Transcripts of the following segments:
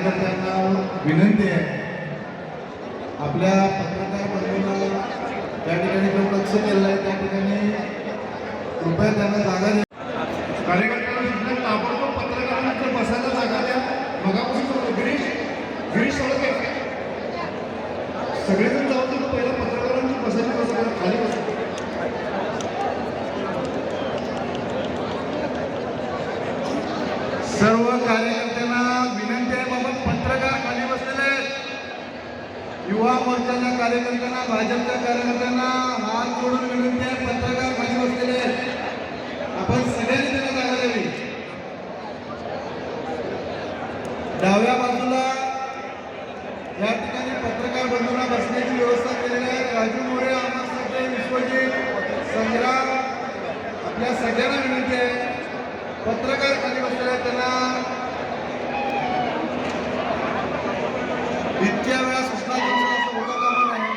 कार्यकर्त्यांना विनंती आहे, आपल्या पत्रकार बंधूंना त्या ठिकाणी जो कक्ष केलेला आहे त्या ठिकाणी कृपया त्यांना जागा द्या. कार्यकर्त्यांना ताबडतोब पत्रकारांना बसायला जागा द्या. मगापासून गिरीश सगळेजण जाऊ तर पहिला पत्रकारांची बसायची बसायला खाली बसा. सर्व कार्यकर्त्यांना विनंती आहे, बाबा पत्रकार खाली बसलेले आहेत. युवा मोर्चाच्या कार्यकर्त्यांना, भाजपच्या कार्यकर्त्यांना हात जोडून विनंती आहे, पत्रकार खाली बसलेले आहेत. आपण सगळ्यांनी त्यांना जागा द्यावी. डाव्या बाजूला या ठिकाणी पत्रकार बंधूंना बसण्याची व्यवस्था केलेली आहे. राजू मोरे, अमर सत्ते, विश्वजित, संग्राम, आपल्या सगळ्यांना विनंती आहे, पत्रकार खाली बसलेले आहेत त्यांना इतक्या वेळा सूचना देऊन असं होता कामा नये.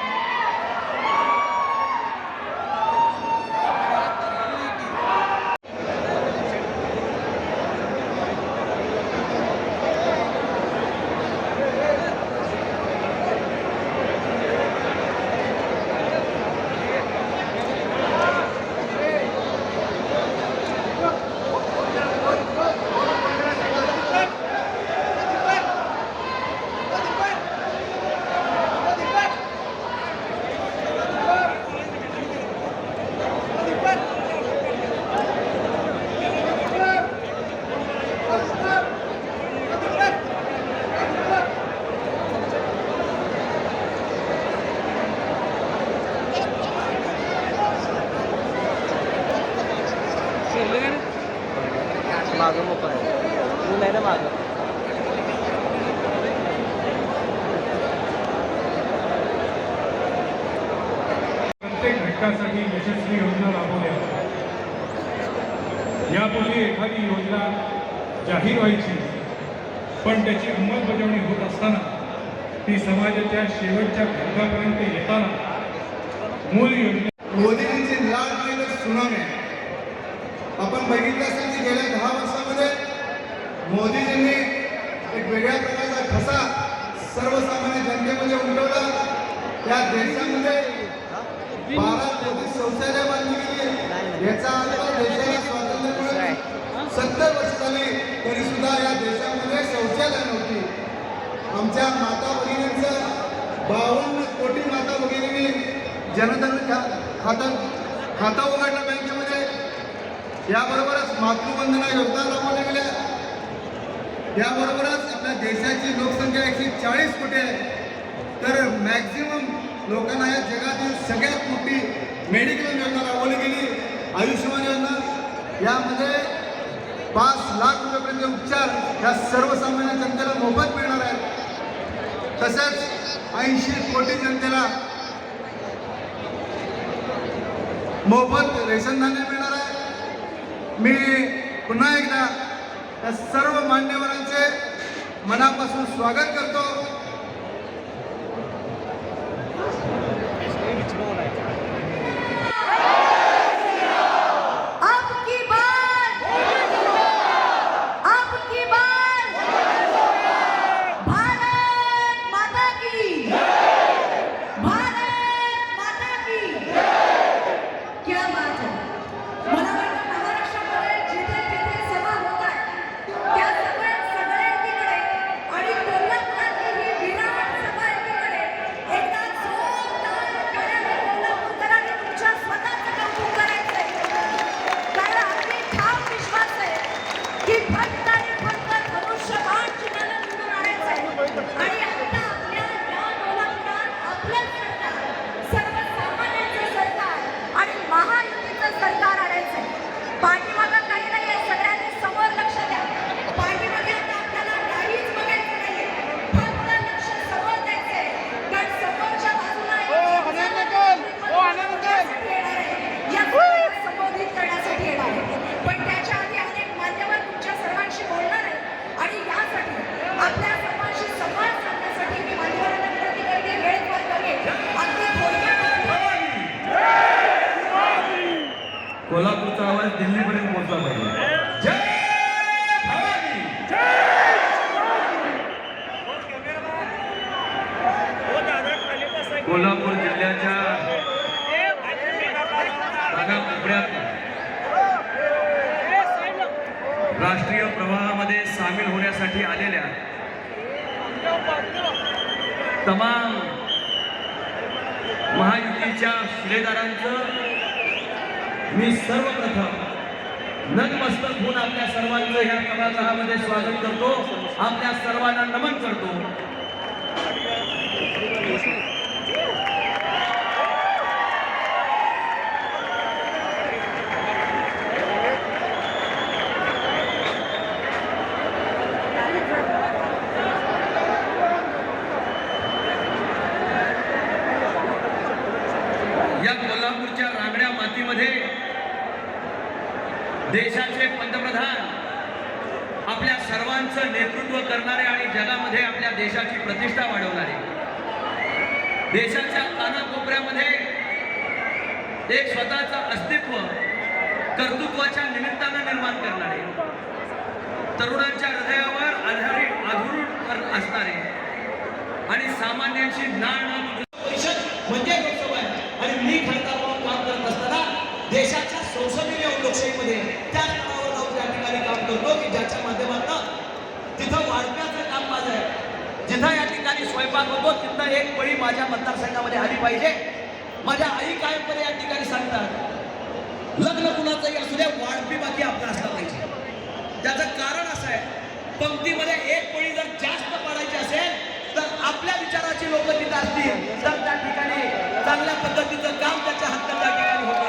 मागं मोकळं आहे, तू नाही ना मागं. प्रत्येक घटकासाठी यशस्वी योजना राबवल्या. यापूर्वी एखादी योजना जाहीर व्हायची, पण त्याची अंमलबजावणी होत असताना ती समाजाच्या शेवटच्या घटकापर्यंत येताना मूळ योजना मोदींची लाट म्हणजे सुनामी. आपण बघितलं असेल की गेल्या 10 वर्षामध्ये मोदीजींनी एक वेगळ्या प्रकारचा ठसा सर्वसामान्य जनतेमध्ये उमटवला. त्या देशामध्ये 12 कोटी शौचालय बांधली गेली. याचा अर्थ देशाला स्वातंत्र्य मिळून 70 वर्ष झाली तरी सुद्धा या देशामध्ये शौचालय नव्हती. आमच्या माता भगिनींचं 52 कोटी माता भगिनींनी जनधन खाता उघडलं बँकेमध्ये. याबरोबरच मातृवंदना योजना राबवल्या गेल्या. याबरोबरच आपल्या देशाची लोकसंख्या 140 कोटी आहे, तर मॅक्झिमम लोकांना या जगातील सगळ्यात मोठी मेडिकल योजना राबवली गेली, आयुष्यमान योजना. यामध्ये 5 लाख रुपयापर्यंत उपचार या सर्वसामान्य जनतेला मोफत मिळणार आहेत. तसंच 80 कोटी जनतेला मोफत रेशन धान्य मिळणार आहे. मी पुन्हा एकदा या सर्व मान्यवरांचे मनापासून स्वागत करतो. त्या सगळ्या सगळ्यांकडे आणि कोल्हापुरातली ही कोल्हापूर जिल्ह्याच्या कानाकोपऱ्यात राष्ट्रीय प्रवाहामध्ये सामील होण्यासाठी आलेल्या तमाम महायुतीच्या शिलेदारांचं मी सर्वप्रथम नतमस्तक होऊन आपल्या सर्वांचं ह्या सभागृहामध्ये स्वागत करतो, आपल्या सर्वांना नमन करतो. या कोल्हापूरच्या रांगड्या मातीमध्ये देशाचे पंतप्रधान आपल्या सर्वांचं नेतृत्व करणारे आणि जगामध्ये आपल्या देशाची प्रतिष्ठा वाढवणारे, देशाच्या कानाकोपऱ्यामध्ये एक स्वतःचं अस्तित्व कर्तृत्वाच्या निमित्तानं निर्माण करणारे, तरुणांच्या हृदयावर आधारित असणारे आणि सामान्यांची नाळ परिषद म्हणजे लोकसभा आहे. आणि मी खासदार म्हणून काम करत असताना देशाच्या संसदीय लोकशाहीमध्ये त्या स्तरावर जाऊन त्या ठिकाणी काम करतो की ज्याच्या माध्यमातून तिथं वाढण्याचं काम माझं आहे. जिथं या ठिकाणी स्वयंपाक होतो तिथं एक पळी माझ्या मतदारसंघामध्ये आली पाहिजे. माझ्या आई कायमपणे या ठिकाणी सांगतात, लग्न कुणाचंही असू द्या, वाढपी बाकी आपला असला पाहिजे. त्याचं कारण असं आहे, पंक्तीमध्ये एक पळी जर जास्त पडायची असेल तर आपल्या विचाराची लोक तिथं असतील तर त्या ठिकाणी चांगल्या पद्धतीचं काम त्याच्या हक्कात त्या ठिकाणी होतं.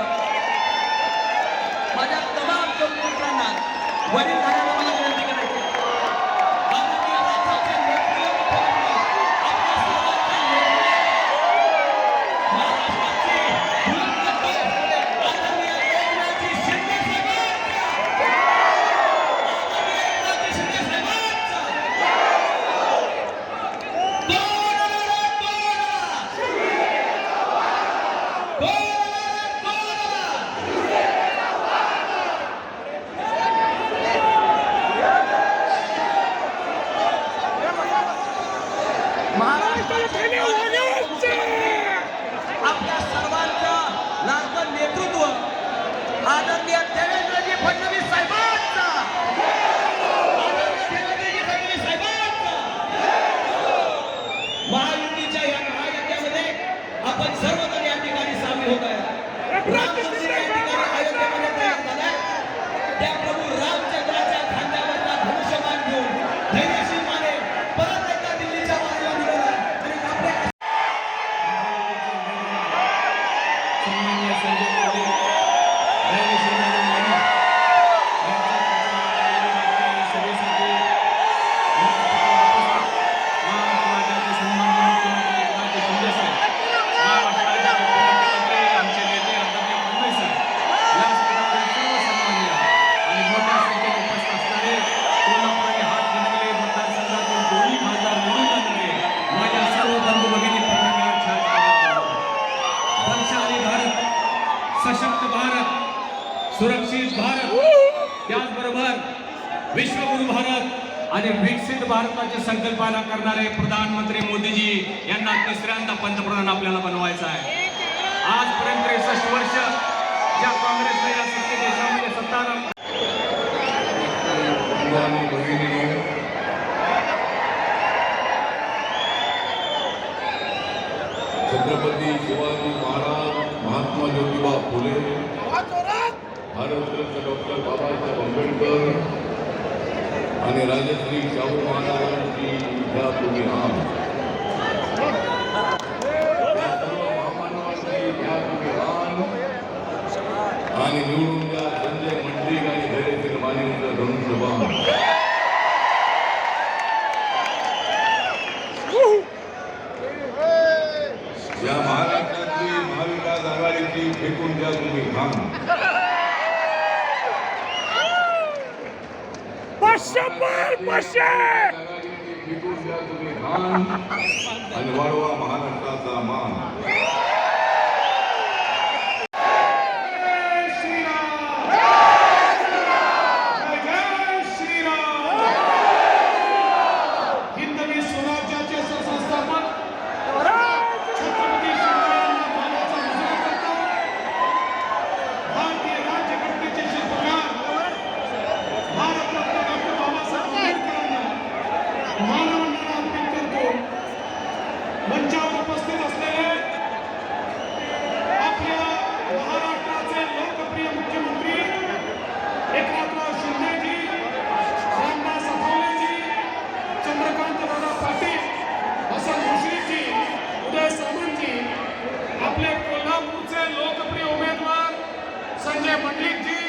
माझ्या तमाम तरुण मित्रांना वडीलधाऱ्यांना मला विनंती करायची, भारतीय राष्ट्राचे नेतृत्व आपल्या सर्वांचे महाराष्ट्राचे मुख्यमंत्री आदरणीय एकनाथजी शिंदे साहेबांचा, आदरणीय एकनाथजी शिंदे साहेबांचा आपल्या सर्वांचं लाडकं नेतृत्व आदरणीय देवेंद्रजी फडणवीस साहेबांचा, देवेंद्रजी फडणवीस साहेबांचा. महायुतीच्या या महायज्ञामध्ये आपण सर्वजण या ठिकाणी सामील होत आहे. राम मंदिर या ठिकाणी अयोध्येमध्ये तयार झालंय. त्या प्रभू रामचंद्राच्या खांद्यावरचा धनुष्यबाण घेऊन धैर्यशील माने परत एकदा दिल्लीच्या वारीला निघाला आणि आपल्या सन्माननीय संजय गांधी, धैर्यशील माने यांच्या सभेसाठी महाराष्ट्राचे सन्माननीय मुख्यमंत्री एकनाथ शिंदे साहेब, महाराष्ट्राचे मुख्यमंत्री आमचे नेते आदरणीय फडणवीस साहेब, या सर्व सन्माननीय आणि मोठ्या संख्येने उपस्थित असणारे कोल्हापूर हात बनवले मतदारसंघातून दोन्ही खासदार निवडून जाणारे माझ्या सर्व बंधू भगिनी पत्रकार छायाचित्रकार, बलशाली भारत, सशक्त भारत, सुरक्षित भारत, त्याचबरोबर विश्वगुरु भारत आणि विकसित भारताची संकल्पना करणारे प्रधानमंत्री मोदीजी यांना तिसऱ्यांदा पंतप्रधान आपल्याला बनवायचं आहे. आजपर्यंत 63 वर्ष ज्या काँग्रेसने या सत्ते देशामध्ये सत्ता छत्रपती शिवाजी महाराज, महात्मा ज्योतिबा फुले, भारतरत्न डॉक्टर बाबासाहेब आंबेडकर आणि राजश्री शाहू महाराजांची या तुम्ही राम, या सर्व महामानवांची या तुम्ही राम आणि निवडून द्या संजय मंडलिक आणि धैर्यशील मानेंचं धनुष्यबाण. या महाराष्ट्रातली महाविकास आघाडीची फेकून द्या तुम्ही खान. आघाडीची फेकून द्या तुम्ही खान आणि वाढवा महाराष्ट्राचा मान. हिंदवी स्वराज्याचे संस्थापक छत्रपती मंचावर उपस्थित असलेले आपल्या महाराष्ट्राचे लोकप्रिय मुख्यमंत्री एकनाथराव शिंदेजी, रामदास आठवलेजी, चंद्रकांतदादा पाटील, हसन मुश्रीफजी, उदय सामंतजी, आपले कोल्हापूरचे लोकप्रिय उमेदवार संजय मंडलिकजी,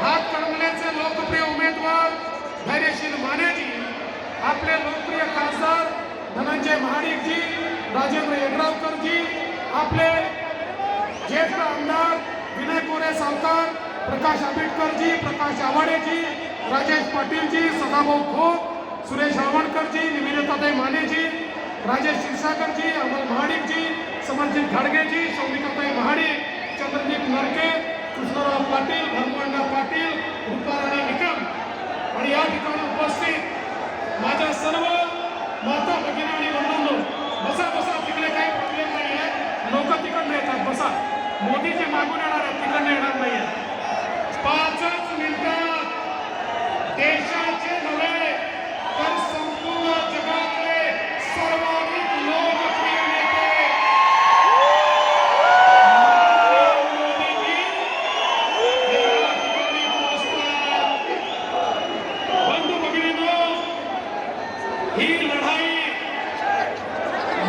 हातकणंगलेचे लोकप्रिय उमेदवार धैर्यशील मानेजी, आपले लोकप्रिय खासदार धनंजय महाडिकजी, राजेंद्र यड्रावकरजी, आपले ज्येष्ठ आमदार विनय कोरे सावकार, प्रकाश आंबेडकरजी, प्रकाश आवाडेजी, राजेश पाटीलजी, सदाभाऊ खोत, सुरेश हळवणकरजी, निमिलताताई मानेजी, राजेश क्षीरसागरजी, अमल महाडिकजी, समरजित घाडगेजी, शौमिकाताई महाडिक, चंद्रदीप नरके, कृष्णराव पाटील, धर्मअण्णा पाटील, रूपाराणी निकम आणि या ठिकाणी उपस्थित माझ्या सर्व माता भगिनी आणि बंधूंनो, बसा बसा, तिकडे काही प्रॉब्लेम नाही आहे, लोक तिकडनं येतात, बसा. मोदीचे मागून येणार आहेत, तिकडनं येणार नाही आहे. 5च मिनिटात देशाचे नव्हे तर संपूर्ण जगातले सर्वाधिक लोकप्रिय नेते मोदीजी या ठिकाणी पोहोचतात. बंधू भगिनींनो, ही लढाई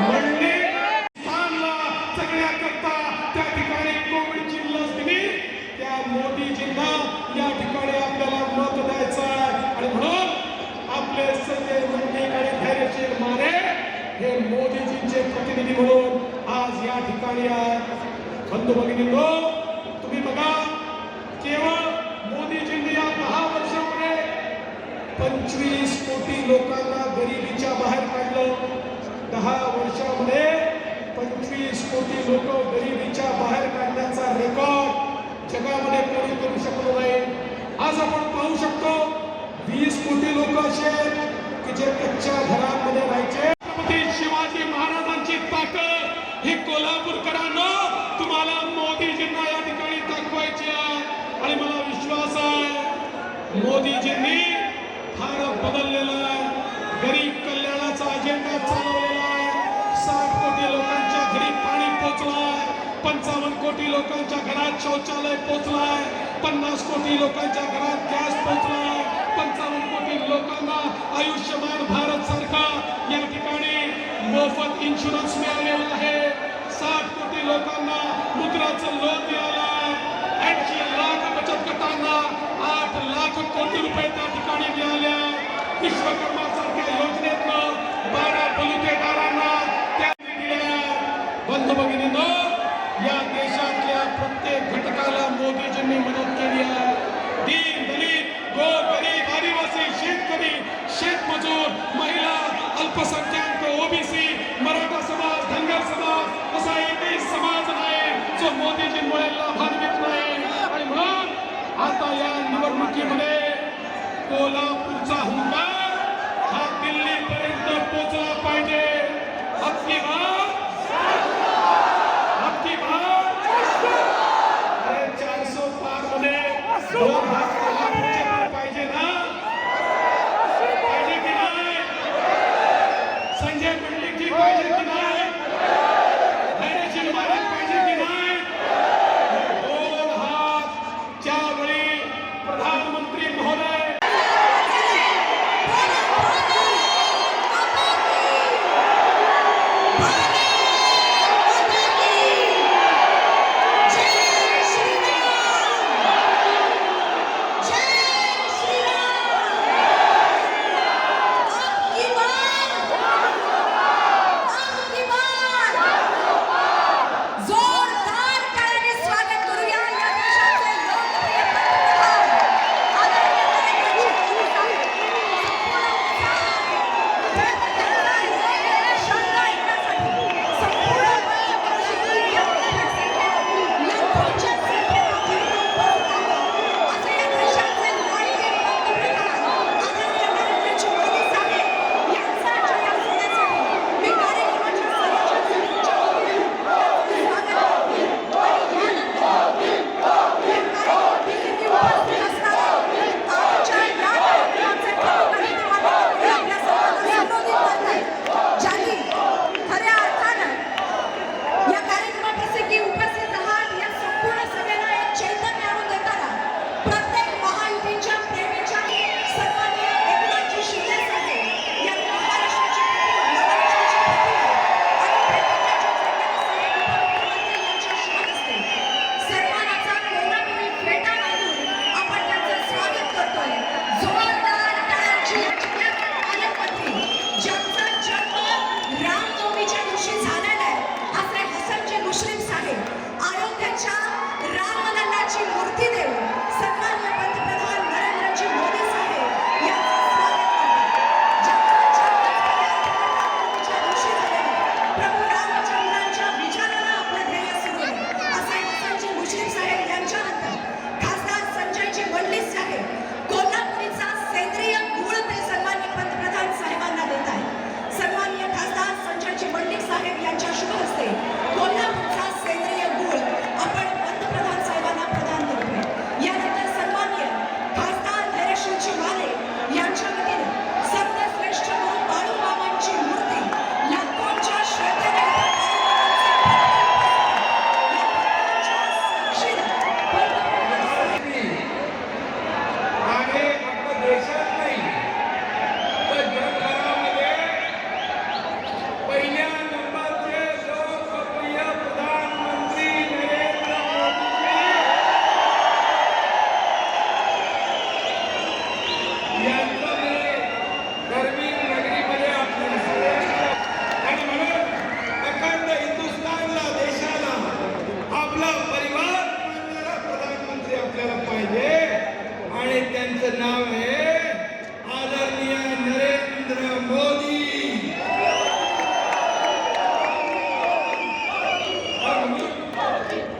मंडलिक स्थानला सगळ्याकरता त्या ठिकाणी कोविडची लस दिली, त्या मोदीजींना या ठिकाणी आपल्याला मत द्यायचं आहे आणि म्हणून आपले संजय मंडलिक आणि धैर्यशील माने हे मोदीजींचे प्रतिनिधी म्हणून आज या ठिकाणी आहेत. बंधू भगिनींनो, तुम्ही बघा, केवळ मोदीजींनी या 10 वर्षामध्ये 25 कोटी लोकांना गरिबीच्या बाहेर काढलं. 10 वर्षामध्ये 25 कोटी लोक गरिबीच्या बाहेर काढण्याचा रेकॉर्ड जगामध्ये कोणी करू शकलो नाही. आज आपण पाहू शकतो 20 कोटी लोक असे की जे कच्च्या घरांमध्ये राहायचे. छत्रपती शिवाजी महाराजांची ताकद ही कोल्हापूरकरांना तुम्हाला मोदीजींना या ठिकाणी दाखवायची आहे आणि मला विश्वास आहे मोदीजींनी भारत बदललेला आहे. गरीब कल्याणाचा अजेंडा चालवलेला आहे. 60 कोटी लोकांच्या घरी पाणी पोहोचलाय, 55 कोटी लोकांच्या घरात शौचालय पोहोचलाय, 50 कोटी लोकांच्या घरात गॅस पोहोचलाय, 55 कोटी लोकांना आयुष्यमान भारत सारखा या ठिकाणी मोफत इन्शुरन्स मिळालेला आहे. 60 कोटी लोकांना मुद्राचं लोन मिळालं आहे. 80 लाख बचत गटांना 8 लाख कोटी रुपये त्या ठिकाणी मिळाले. विश्वकर्मा सारख्या योजनेतनं 12 बलुतेदारांना त्या दिल्या. बंधू भगिनींनो, या देशातल्या प्रत्येक घटकाला मोदीजींनी मदत केली आहे. दीन दलित, गोरगरीब, आदिवासी, शेतकरी, शेतमजूर, महिला, अल्पसंख्याक, ओबीसी, मराठा समाज, धनगर समाज असा एकही समाज नाही जो मोदीजींमुळे लाभान्वित नाही. आणि म्हणून आता या निवडणुकीमध्ये कोल्हापूरचा हुंकार हा दिल्लीपर्यंत पोहोचला पाहिजे. अबकी बार अरे 400 पार मध्ये 2 भाग कोल्हापूरचे पण पाहिजे ना, पाहिजे की नाही? संजय मंडलिकजी पाहिजे की नाही? धैर्यशील माने पाहिजे की नाही? 2 हात ज्यावेळी प्रधानमंत्री महोदय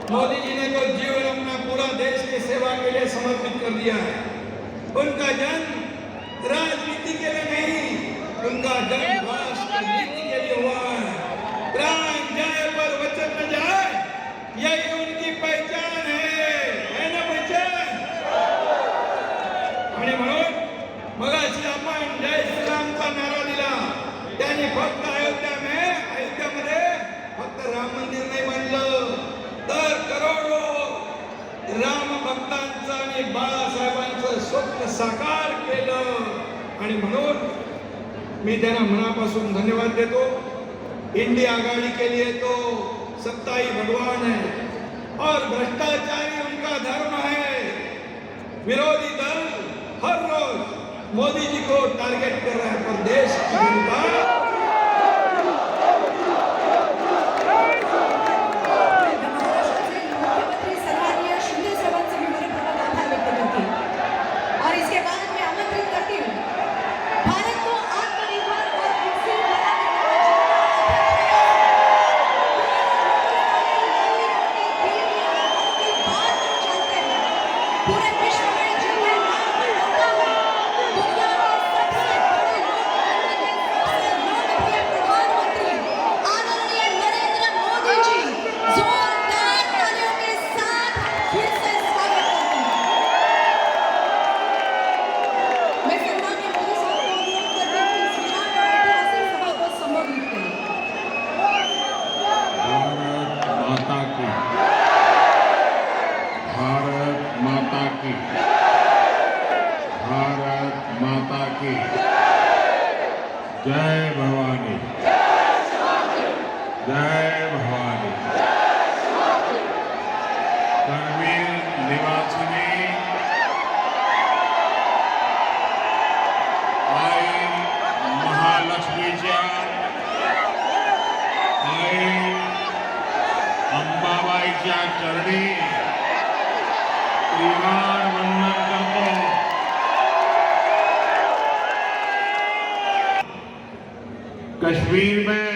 मोदी जी ने तो जीवन अपना पूरा देश की सेवा के लिए समर्पित कर दिया है। उनका जन्म राजनीति के लिए नहीं, उनका जन्म राष्ट्र नीति के लिए हुआ है। प्राण जाए पर वचन न जाए, यही उनकी पहचान है ना पहचान? आणि म्हणून मगाशी आपण जय श्रीरामचा नारा दिला, त्यांनी फक्त अयोध्यामध्ये फक्त राम मंदिर नाही बांधलं, तर करोडो राम भक्तांचं आणि बाळासाहेबांचं स्वप्न साकार केलं। आणि म्हणून मी त्यांना मनापासून धन्यवाद देतो। इंडिया आघाड़ी के लिए तो सत्ता ही भगवान है और भ्रष्टाचारी उनका धर्म है। विरोधी दल हर रोज मोदी जी को टारगेट कर रहा है, पर देश की जनता जय भवानी, जय भवानी। करवीर निवासिनी आई महालक्ष्मीच्या, आई अंबाबाईच्या चरणी त्रिवार वंदन करतो। कश्मीर में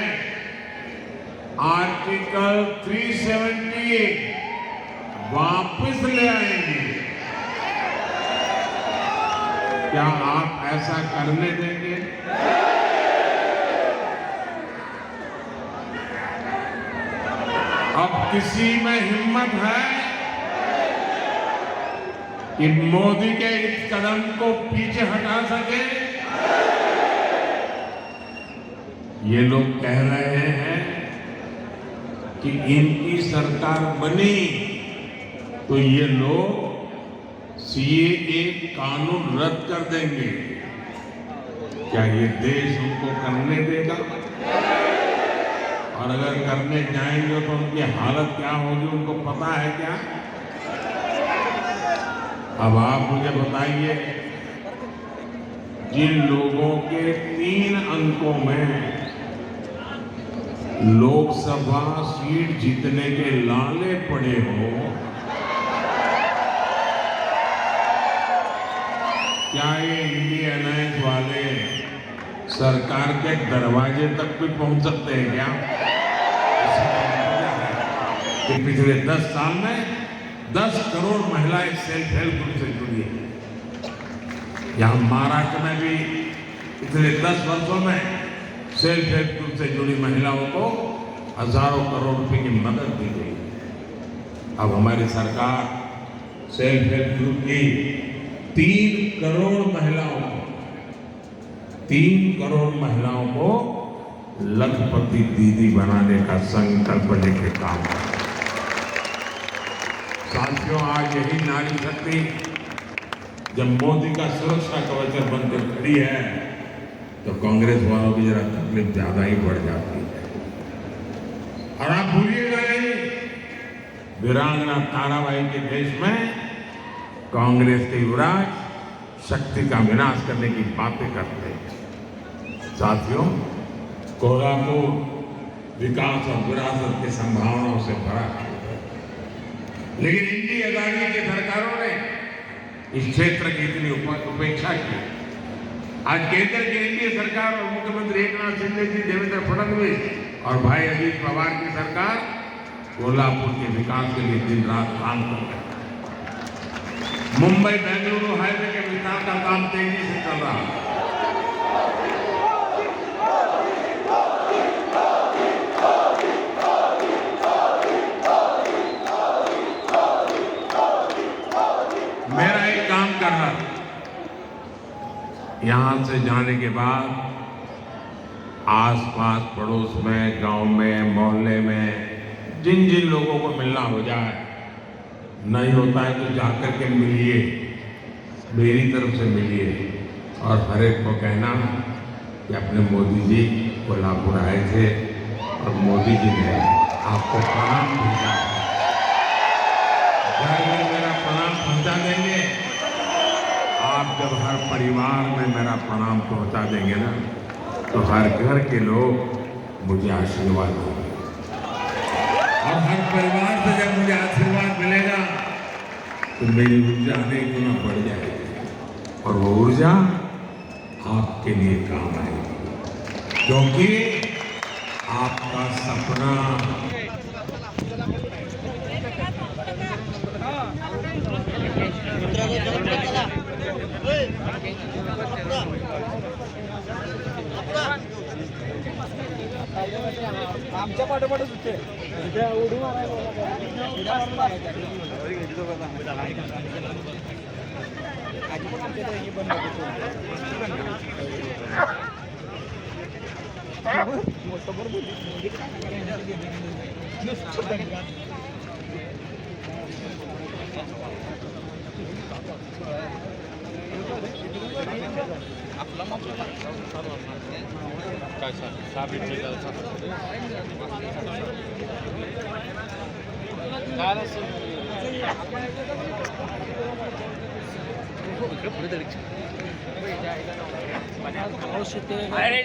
आर्टिकल 378 वापस ले आएंगे। क्या आप ऐसा करने देंगे? अब किसी में हिम्मत है कि मोदी के इस कदम को पीछे हटा सके? ये लोग कह रहे हैं कि इनकी सरकार बनी तो ये लोग सीएए कानून रद्द कर देंगे। क्या ये देश उनको करने देगा? और अगर करने जाएंगे तो उनकी हालत क्या होगी, उनको पता है क्या? अब आप मुझे बताइए, जिन लोगों के 3 अंकों में लोकसभा सीट जीतने के लाले पड़े हो, क्या ये इंडिया अलायंस वाले सरकार के दरवाजे तक भी पहुंच सकते हैं क्या? कि पिछले 10 साल में 10 करोड़ महिलाएं सेल्फ हेल्प ग्रुप से जुड़ी है। यहाँ महाराष्ट्र में भी पिछले 10 वर्षों में सेल्फ हेल्प ग्रुप से जुड़ी महिलाओं को हजारों करोड़ रुपए की मदद दी गई। अब हमारी सरकार सेल्फ हेल्प ग्रुप की 3 करोड़ महिलाओं को लखपति दीदी बनाने का संकल्प लेके काम कर रहे हैं। साथियों, आज यही नारी शक्ति जब मोदी का सुरक्षा कवच बनकर खड़ी है तो कांग्रेस वालों की जरा तकलीफ ज्यादा ही बढ़ जाती है। और आप भूलिएगा नहीं, वीरांगना ताराबाई के देश में कांग्रेस के युवराज शक्ति का विनाश करने की बातें करते हैं। साथियों, कोल्हापुर विकास और विरासत की संभावनाओं से भरा है, लेकिन इंडिया आघाड़ी की सरकारों ने इस क्षेत्र की इतनी उपेक्षा की। आज केंद्र की एनडीए सरकार और मुख्यमंत्री एकनाथ शिंदे जी, देवेंद्र फडणवीस और भाई अजीत पवार की सरकार कोल्हापुर के विकास के लिए दिन रात काम कर रहे हैं। मुंबई बेंगलुरु हाईवे के विकास का काम तेजी से चल रहा है। मेरा एक काम करना, यहां से जाने के बाद आसपास पड़ोस में, गांव में, मोहल्ले में जिन जिन लोगों को मिलना हो जाए, नहीं होता है तो जाकर के मिलिए, मेरी तरफ से मिलिए और हर एक को कहना कि अपने मोदी जी कोल्हापुर आए थे और मोदी जी ने आपको प्रणाम भेजा है। घर में मेरा प्रणाम पहुंचा देंगे। आप जब हर परिवार में मेरा प्रणाम पहुंचा देंगे ना, तो हर घर के लोग मुझे आशीर्वाद देंगे और हर परिवार से जब मुझे आशीर्वाद मिलेगा तो मेरी ऊर्जा अनेक गुना बढ़ जाएगी और वो ऊर्जा आपके लिए काम आएगी, क्योंकि आपका सपना आमच्या पाठोपाठच होते उडी अरे